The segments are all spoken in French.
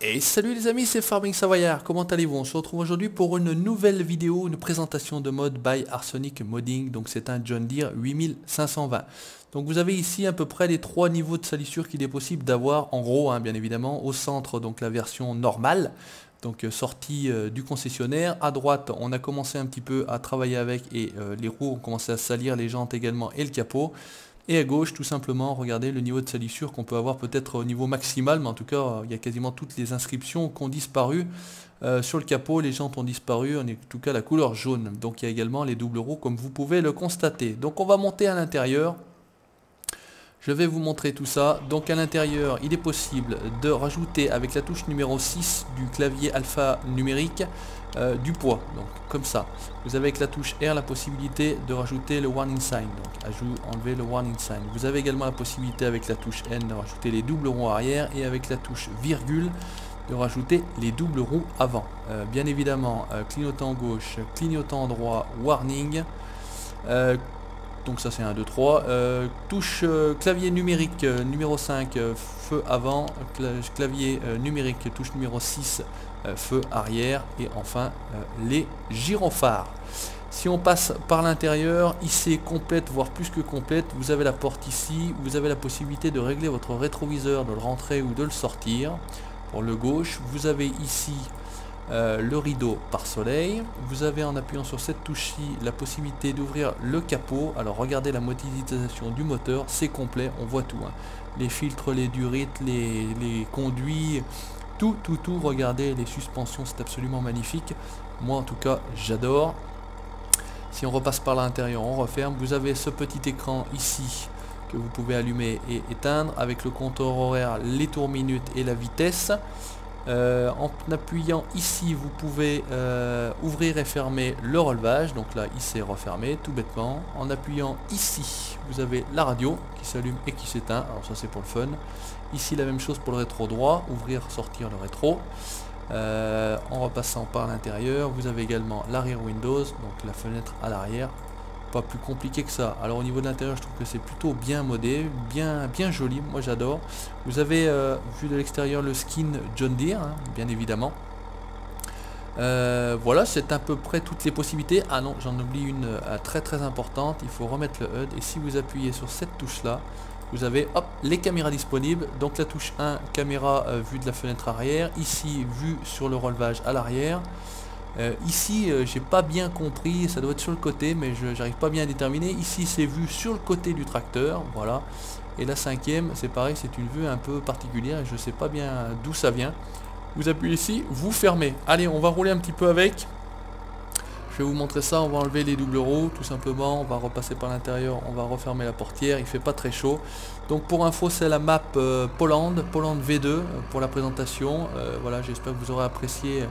Et salut les amis, c'est Farming Savoyard, comment allez-vous? On se retrouve aujourd'hui pour une nouvelle vidéo, une présentation de mode by Arsonic Modding. Donc c'est un John Deere 8520. Donc vous avez ici à peu près les 3 niveaux de salissure qu'il est possible d'avoir en gros, bien évidemment. Au centre, donc la version normale, donc sortie du concessionnaire. À droite, on a commencé un petit peu à travailler avec et les roues ont commencé à salir, les jantes également et le capot. Et à gauche, tout simplement, regardez le niveau de salissure qu'on peut avoir peut-être au niveau maximal, mais en tout cas, il y a quasiment toutes les inscriptions qui ont disparu. Sur le capot, les jantes ont disparu, en tout cas la couleur jaune. Donc il y a également les doubles roues, comme vous pouvez le constater. Donc on va monter à l'intérieur. Je vais vous montrer tout ça. Donc à l'intérieur, il est possible de rajouter avec la touche numéro 6 du clavier alpha numérique du poids. Donc comme ça. Vous avez avec la touche R la possibilité de rajouter le warning sign. Donc enlever le warning sign. Vous avez également la possibilité avec la touche N de rajouter les doubles roues arrière et avec la touche virgule de rajouter les doubles roues avant. Bien évidemment, clignotant gauche, clignotant droit, warning. Donc ça c'est 1, 2, 3. Touche clavier numérique numéro 5, feu avant. Clavier numérique, touche numéro 6, feu arrière. Et enfin les gyrophares. Si on passe par l'intérieur, ici est complète, voire plus que complète. Vous avez la porte ici. Vous avez la possibilité de régler votre rétroviseur, de le rentrer ou de le sortir. Pour le gauche, vous avez ici le rideau par soleil. Vous avez en appuyant sur cette touche-ci la possibilité d'ouvrir le capot. Alors regardez la modélisation du moteur, c'est complet, on voit tout. Les filtres, les durites, les conduits, tout, regardez les suspensions, c'est absolument magnifique. Moi en tout cas, j'adore. Si on repasse par l'intérieur, on referme. Vous avez ce petit écran ici que vous pouvez allumer et éteindre avec le compteur horaire, les tours minutes et la vitesse. En appuyant ici, vous pouvez ouvrir et fermer le relevage. Donc là, il s'est refermé tout bêtement. En appuyant ici, vous avez la radio qui s'allume et qui s'éteint. Alors ça, c'est pour le fun. Ici, la même chose pour le rétro droit. Ouvrir, sortir le rétro. En repassant par l'intérieur, vous avez également l'arrière Windows, donc la fenêtre à l'arrière. Pas plus compliqué que ça. Alors au niveau de l'intérieur, je trouve que c'est plutôt bien modé, bien joli, moi j'adore. Vous avez vu de l'extérieur le skin John Deere, bien évidemment. Voilà, c'est à peu près toutes les possibilités. Ah non, j'en oublie une très importante, il faut remettre le HUD. Et si vous appuyez sur cette touche là, vous avez hop, les caméras disponibles. Donc la touche 1, caméra vue de la fenêtre arrière. Ici, vue sur le relevage à l'arrière. Ici j'ai pas bien compris, ça doit être sur le côté, mais j'arrive pas bien à déterminer. Ici c'est vu sur le côté du tracteur, voilà. Et la 5e, c'est pareil, c'est une vue un peu particulière et je sais pas bien d'où ça vient. Vous appuyez ici, vous fermez. Allez, on va rouler un petit peu avec. Je vais vous montrer ça. On va enlever les doubles roues tout simplement, on va repasser par l'intérieur, on va refermer la portière. Il fait pas très chaud. Donc pour info, c'est la map Poland V2 pour la présentation. Voilà, j'espère que vous aurez apprécié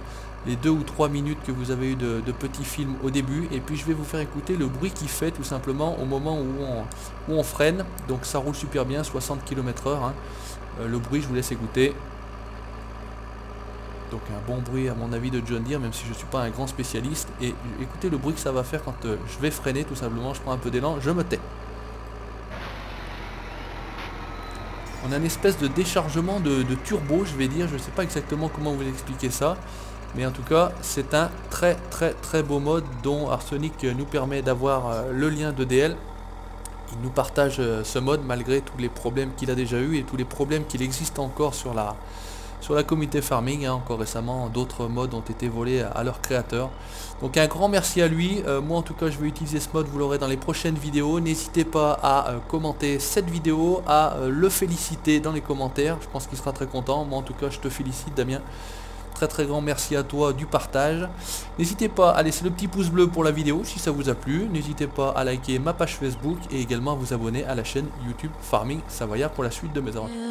les 2 ou 3 minutes que vous avez eu de petits films au début. Et puis je vais vous faire écouter le bruit qu'il fait tout simplement au moment où on freine. Donc ça roule super bien, 60 km/h. Le bruit, je vous laisse écouter. Donc un bon bruit à mon avis de John Deere, même si je ne suis pas un grand spécialiste. Et écoutez le bruit que ça va faire quand je vais freiner tout simplement. Je prends un peu d'élan, je me tais. On a une espèce de déchargement de turbo, je vais dire. Je ne sais pas exactement comment vous expliquer ça. Mais en tout cas, c'est un très beau mode dont Arsonic nous permet d'avoir le lien d'EDL. Il nous partage ce mode malgré tous les problèmes qu'il a déjà eu et tous les problèmes qu'il existe encore sur la communauté farming. Encore récemment, d'autres modes ont été volés à leurs créateurs. Donc un grand merci à lui. Moi en tout cas, je vais utiliser ce mode, vous l'aurez dans les prochaines vidéos. N'hésitez pas à commenter cette vidéo, à le féliciter dans les commentaires. Je pense qu'il sera très content. Moi en tout cas, je te félicite Damien. très grand merci à toi du partage. N'hésitez pas à laisser le petit pouce bleu pour la vidéo si ça vous a plu. N'hésitez pas à liker ma page Facebook et également à vous abonner à la chaîne YouTube Farming Savoyard pour la suite de mes aventures.